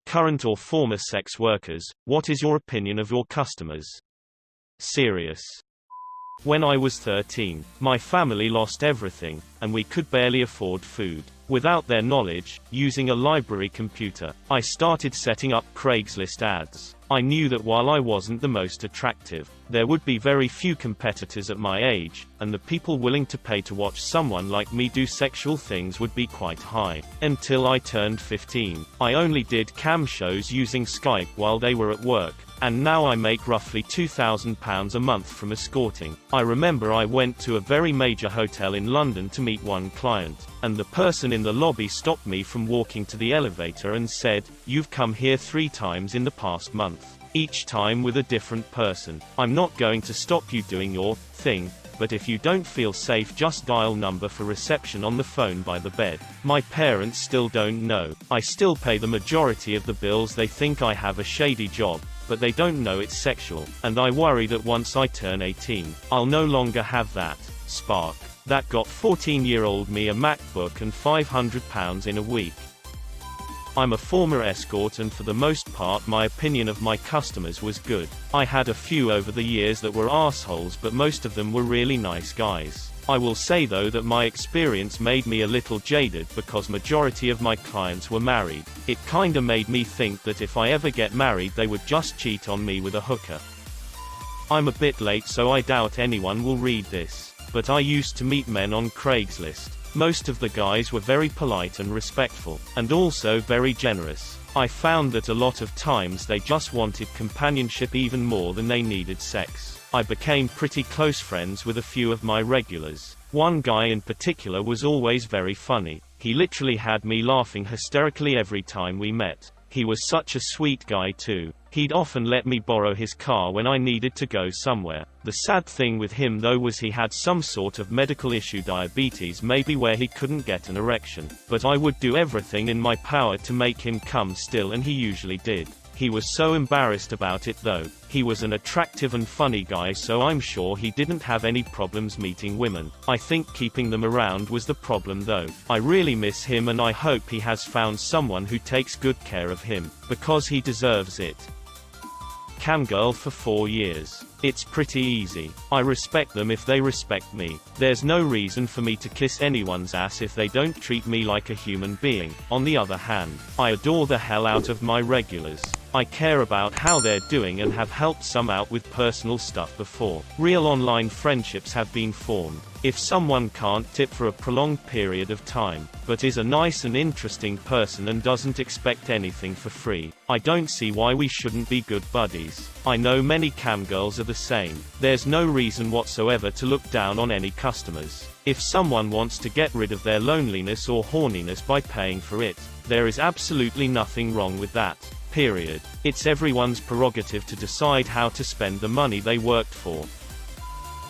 Current or former sex workers, what is your opinion of your customers? Serious. When I was 13, my family lost everything, and we could barely afford food. Without their knowledge, using a library computer, I started setting up Craigslist ads. I knew that while I wasn't the most attractive, there would be very few competitors at my age, and the people willing to pay to watch someone like me do sexual things would be quite high. Until I turned 15, I only did cam shows using Skype while they were at work, and now I make roughly £2,000 a month from escorting. I remember I went to a very major hotel in London to meet one client, and the person in the lobby stopped me from walking to the elevator and said, "You've come here 3 times in the past month. Each time with a different person. I'm not going to stop you doing your thing, but if you don't feel safe, just dial number for reception on the phone by the bed." My parents still don't know. I still pay the majority of the bills. They think I have a shady job, but they don't know it's sexual, and I worry that once I turn 18, I'll no longer have that spark that got 14-year-old me a MacBook and £500 in a week. I'm a former escort, and for the most part my opinion of my customers was good. I had a few over the years that were assholes, but most of them were really nice guys. I will say though that my experience made me a little jaded because majority of my clients were married. It kinda made me think that if I ever get married they would just cheat on me with a hooker. I'm a bit late, so I doubt anyone will read this, but I used to meet men on Craigslist. Most of the guys were very polite and respectful, and also very generous. I found that a lot of times they just wanted companionship even more than they needed sex. I became pretty close friends with a few of my regulars. One guy in particular was always very funny. He literally had me laughing hysterically every time we met. He was such a sweet guy too. He'd often let me borrow his car when I needed to go somewhere. The sad thing with him though was he had some sort of medical issue, diabetes maybe, where he couldn't get an erection. But I would do everything in my power to make him come still, and he usually did. He was so embarrassed about it though. He was an attractive and funny guy, so I'm sure he didn't have any problems meeting women. I think keeping them around was the problem though. I really miss him, and I hope he has found someone who takes good care of him, because he deserves it. Camgirl for 4 years. It's pretty easy. I respect them if they respect me. There's no reason for me to kiss anyone's ass if they don't treat me like a human being. On the other hand, I adore the hell out of my regulars. I care about how they're doing and have helped some out with personal stuff before. Real online friendships have been formed. If someone can't tip for a prolonged period of time, but is a nice and interesting person and doesn't expect anything for free, I don't see why we shouldn't be good buddies. I know many camgirls are the same. There's no reason whatsoever to look down on any customers. If someone wants to get rid of their loneliness or horniness by paying for it, there is absolutely nothing wrong with that. Period. It's everyone's prerogative to decide how to spend the money they worked for.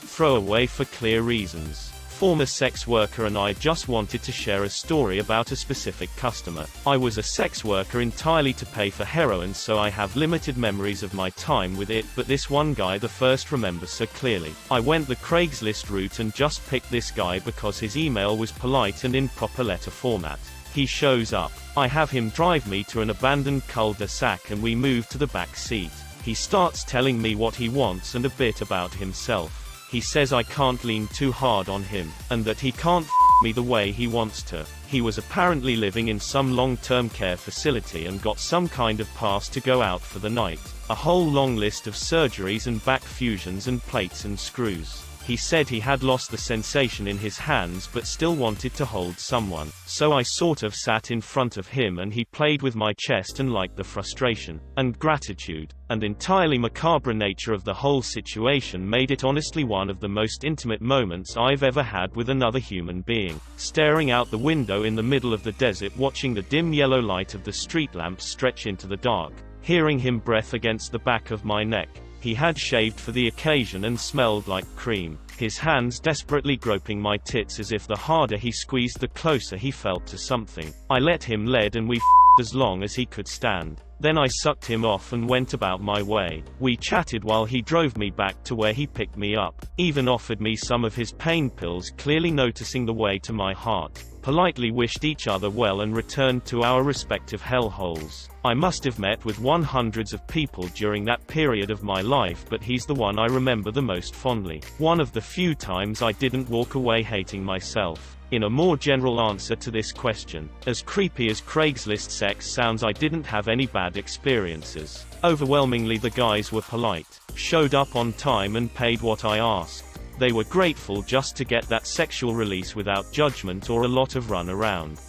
Throwaway for clear reasons. Former sex worker and I just wanted to share a story about a specific customer. I was a sex worker entirely to pay for heroin, so I have limited memories of my time with it, but this one guy the first remember so clearly. I went the Craigslist route and just picked this guy because his email was polite and in proper letter format. He shows up. I have him drive me to an abandoned cul-de-sac and we move to the back seat. He starts telling me what he wants and a bit about himself. He says I can't lean too hard on him, and that he can't me the way he wants to. He was apparently living in some long-term care facility and got some kind of pass to go out for the night. A whole long list of surgeries and back fusions and plates and screws. He said he had lost the sensation in his hands but still wanted to hold someone. So I sort of sat in front of him and he played with my chest and liked the frustration, and gratitude, and entirely macabre nature of the whole situation made it honestly one of the most intimate moments I've ever had with another human being. Staring out the window in the middle of the desert, watching the dim yellow light of the street lamps stretch into the dark, hearing him breath against the back of my neck. He had shaved for the occasion and smelled like cream. His hands desperately groping my tits as if the harder he squeezed the closer he felt to something. I let him lead and we f***ed as long as he could stand. Then I sucked him off and went about my way. We chatted while he drove me back to where he picked me up. Even offered me some of his pain pills, clearly noticing the way to my heart. politely wished each other well and returned to our respective hellholes. I must have met with hundreds of people during that period of my life, but he's the one I remember the most fondly. One of the few times I didn't walk away hating myself. In a more general answer to this question, as creepy as Craigslist sex sounds, I didn't have any bad experiences. Overwhelmingly the guys were polite, showed up on time and paid what I asked. They were grateful just to get that sexual release without judgment or a lot of run around.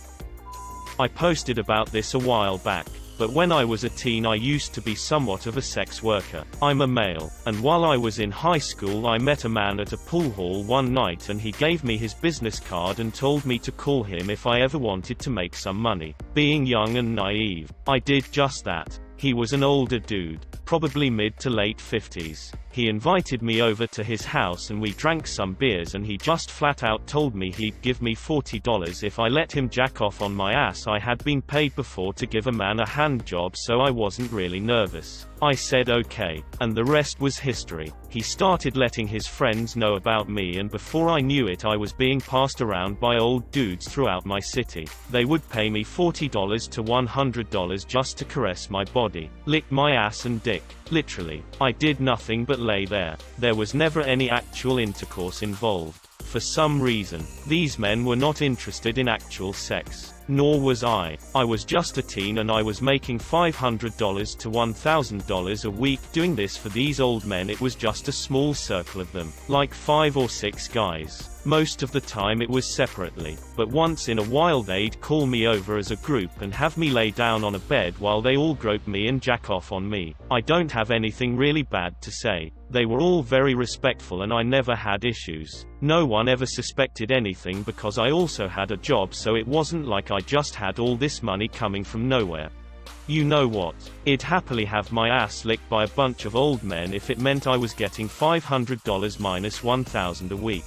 I posted about this a while back, but when I was a teen I used to be somewhat of a sex worker. I'm a male, and while I was in high school I met a man at a pool hall one night and he gave me his business card and told me to call him if I ever wanted to make some money. Being young and naive, I did just that. He was an older dude, probably mid to late 50s. He invited me over to his house and we drank some beers and he just flat out told me he'd give me $40 if I let him jack off on my ass. I had been paid before to give a man a hand job, so I wasn't really nervous. I said okay, and the rest was history. He started letting his friends know about me and before I knew it I was being passed around by old dudes throughout my city. They would pay me $40 to $100 just to caress my body, lick my ass and dick. Literally. I did nothing but lay there. There was never any actual intercourse involved. For some reason, these men were not interested in actual sex. Nor was I. I was just a teen and I was making $500 to $1,000 a week doing this for these old men. It was just a small circle of them, like 5 or 6 guys. Most of the time it was separately, but once in a while they'd call me over as a group and have me lay down on a bed while they all grope me and jack off on me. I don't have anything really bad to say. They were all very respectful and I never had issues. No one ever suspected anything because I also had a job, so it wasn't like I just had all this money coming from nowhere. You know what? I'd happily have my ass licked by a bunch of old men if it meant I was getting $500 minus $1,000 a week.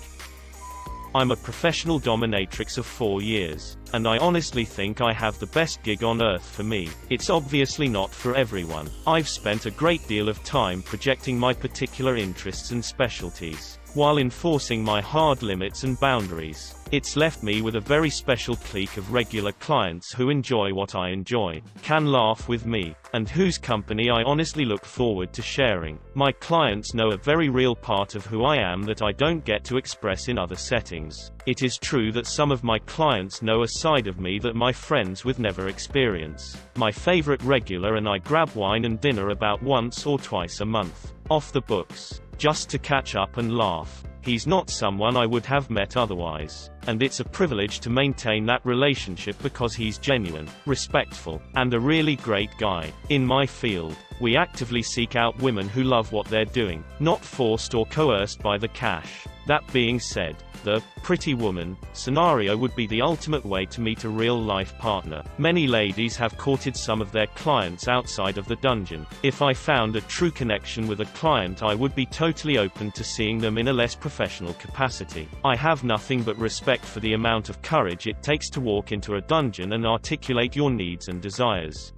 I'm a professional dominatrix of 4 years, and I honestly think I have the best gig on earth for me. It's obviously not for everyone. I've spent a great deal of time projecting my particular interests and specialties, while enforcing my hard limits and boundaries. It's left me with a very special clique of regular clients who enjoy what I enjoy, can laugh with me, and whose company I honestly look forward to sharing. My clients know a very real part of who I am that I don't get to express in other settings. It is true that some of my clients know a side of me that my friends would never experience. My favorite regular and I grab wine and dinner about once or twice a month. Off the books. Just to catch up and laugh. He's not someone I would have met otherwise, and it's a privilege to maintain that relationship because he's genuine, respectful, and a really great guy. In my field, we actively seek out women who love what they're doing, not forced or coerced by the cash. That being said, the pretty woman scenario would be the ultimate way to meet a real-life partner. Many ladies have courted some of their clients outside of the dungeon. If I found a true connection with a client, I would be totally open to seeing them in a less professional capacity. I have nothing but respect for the amount of courage it takes to walk into a dungeon and articulate your needs and desires.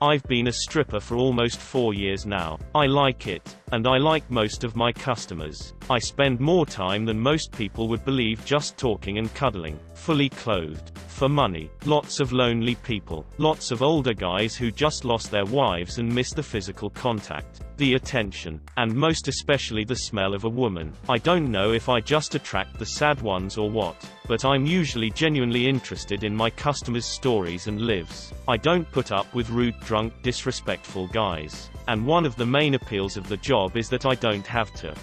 I've been a stripper for almost 4 years now. I like it, and I like most of my customers. I spend more time than most people would believe just talking and cuddling, fully clothed. For money. Lots of lonely people. Lots of older guys who just lost their wives and miss the physical contact, the attention, and most especially the smell of a woman. I don't know if I just attract the sad ones or what, but I'm usually genuinely interested in my customers' stories and lives. I don't put up with rude, drunk, disrespectful guys. And one of the main appeals of the job is that I don't have to.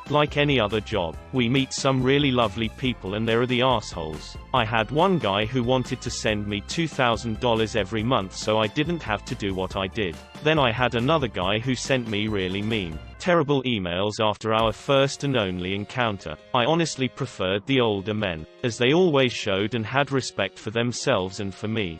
Like any other job, we meet some really lovely people and there are the assholes. I had one guy who wanted to send me $2,000 every month so I didn't have to do what I did. Then I had another guy who sent me really mean, terrible emails after our first and only encounter. I honestly preferred the older men, as they always showed and had respect for themselves and for me.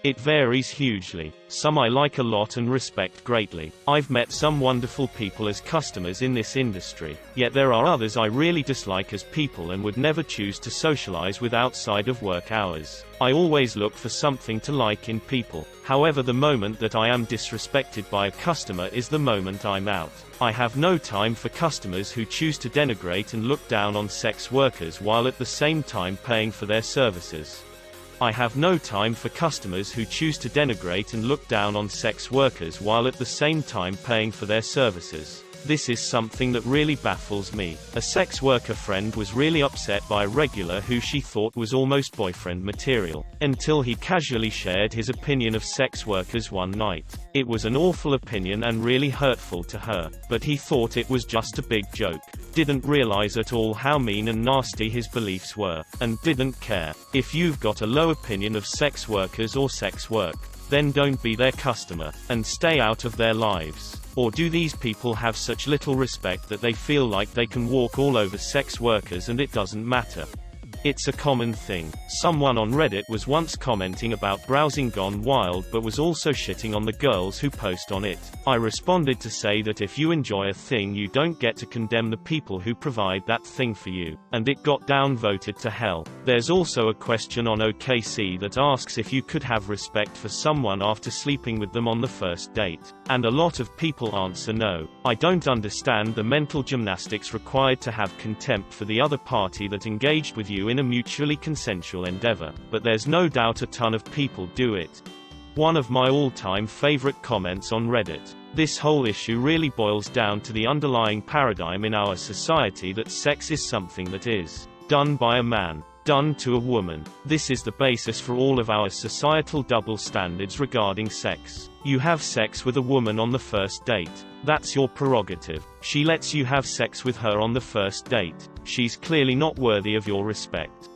It varies hugely. Some I like a lot and respect greatly. I've met some wonderful people as customers in this industry, yet there are others I really dislike as people and would never choose to socialize with outside of work hours. I always look for something to like in people. However, the moment that I am disrespected by a customer is the moment I'm out. I have no time for customers who choose to denigrate and look down on sex workers while at the same time paying for their services. I have no time for customers who choose to denigrate and look down on sex workers while at the same time paying for their services. This is something that really baffles me. A sex worker friend was really upset by a regular who she thought was almost boyfriend material, until he casually shared his opinion of sex workers one night. It was an awful opinion and really hurtful to her, but he thought it was just a big joke. Didn't realize at all how mean and nasty his beliefs were, and didn't care. If you've got a low opinion of sex workers or sex work, then don't be their customer, and stay out of their lives. Or do these people have such little respect that they feel like they can walk all over sex workers and it doesn't matter? It's a common thing. Someone on Reddit was once commenting about browsing gone wild but was also shitting on the girls who post on it. I responded to say that if you enjoy a thing you don't get to condemn the people who provide that thing for you, and it got downvoted to hell. There's also a question on OKC that asks if you could have respect for someone after sleeping with them on the first date, and a lot of people answer no. I don't understand the mental gymnastics required to have contempt for the other party that engaged with you in a mutually consensual endeavor, but there's no doubt a ton of people do it. One of my all-time favorite comments on Reddit. This whole issue really boils down to the underlying paradigm in our society that sex is something that is done by a man, done to a woman. This is the basis for all of our societal double standards regarding sex. You have sex with a woman on the first date. That's your prerogative. She lets you have sex with her on the first date. She's clearly not worthy of your respect.